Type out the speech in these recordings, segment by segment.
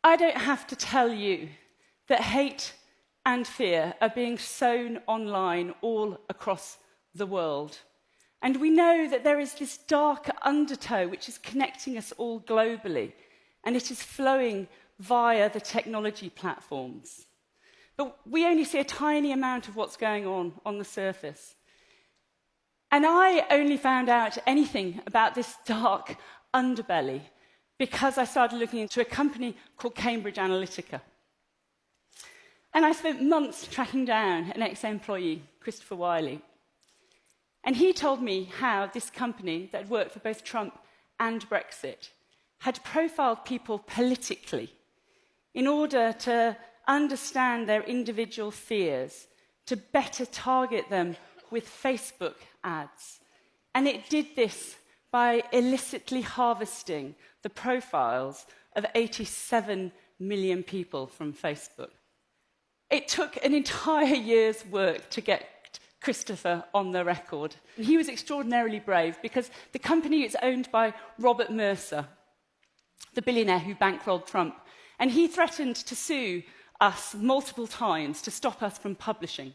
I don't have to tell you that hate and fear are being sown online all across the world. And we know that there is this dark undertow which is connecting us all globally, and it is flowing via the technology platforms. But we only see a tiny amount of what's going on the surface. And I only found out anything about this dark underbelly because I started looking into a company called Cambridge Analytica. And I spent months tracking down an ex-employee, Christopher Wiley. And he told me how this company that had worked for both Trump and Brexit had profiled people politically in order to understand their individual fears, to better target them with Facebook ads. And it did this by illicitly harvesting the profiles of 87 million people from Facebook. It took an entire year's work to get Christopher on the record. He was extraordinarily brave because the company is owned by Robert Mercer, the billionaire who bankrolled Trump, and he threatened to sue us multiple times to stop us from publishing.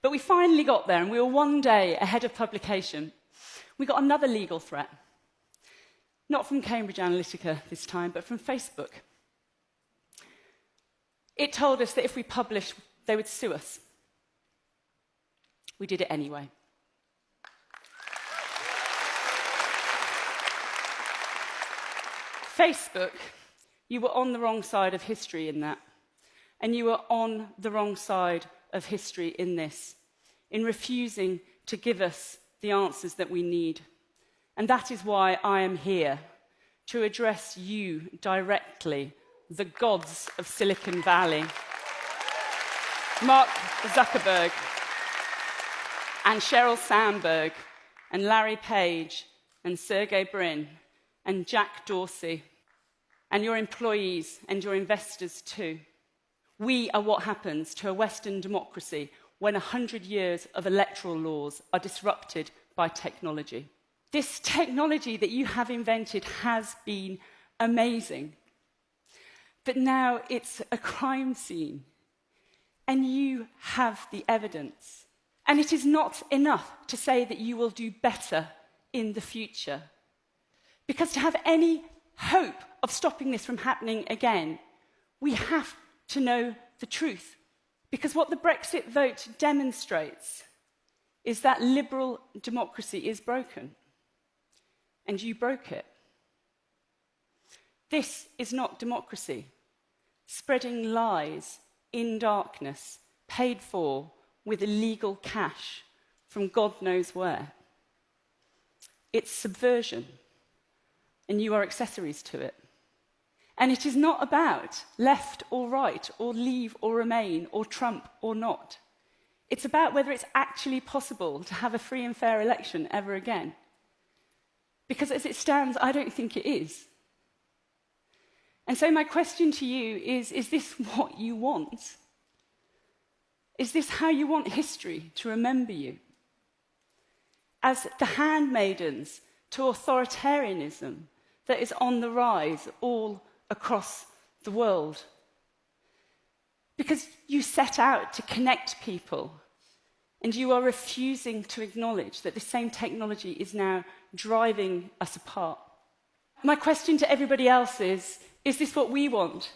But we finally got there, and we were one day ahead of publication. We got another legal threat. Not from Cambridge Analytica this time, but from Facebook. It told us that if we published, they would sue us. We did it anyway. Facebook, you were on the wrong side of history in that. And you were on the wrong side of history in this, in refusing to give us the answers that we need. And that is why I am here, to address you directly, the gods of Silicon Valley. Mark Zuckerberg, and Sheryl Sandberg, and Larry Page, and Sergey Brin, and Jack Dorsey, and your employees and your investors too. We are what happens to a Western democracy when 100 years of electoral laws are disrupted by technology. This technology that you have invented has been amazing. But now it's a crime scene, and you have the evidence. And it is not enough to say that you will do better in the future. Because to have any hope of stopping this from happening again, we have to know the truth. Because what the Brexit vote demonstrates is that liberal democracy is broken. And you broke it. This is not democracy. Spreading lies in darkness, paid for with illegal cash from God knows where. It's subversion, and you are accessories to it. And it is not about left or right, or leave or remain, or Trump or not. It's about whether it's actually possible to have a free and fair election ever again. Because as it stands, I don't think it is. And so my question to you is this what you want? Is this how you want history to remember you? As the handmaidens to authoritarianism that is on the rise all across the world? Because you set out to connect people, and you are refusing to acknowledge that the same technology is now driving us apart. My question to everybody else is this what we want?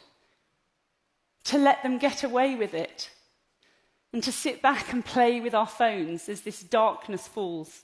To let them get away with it? And to sit back and play with our phones as this darkness falls?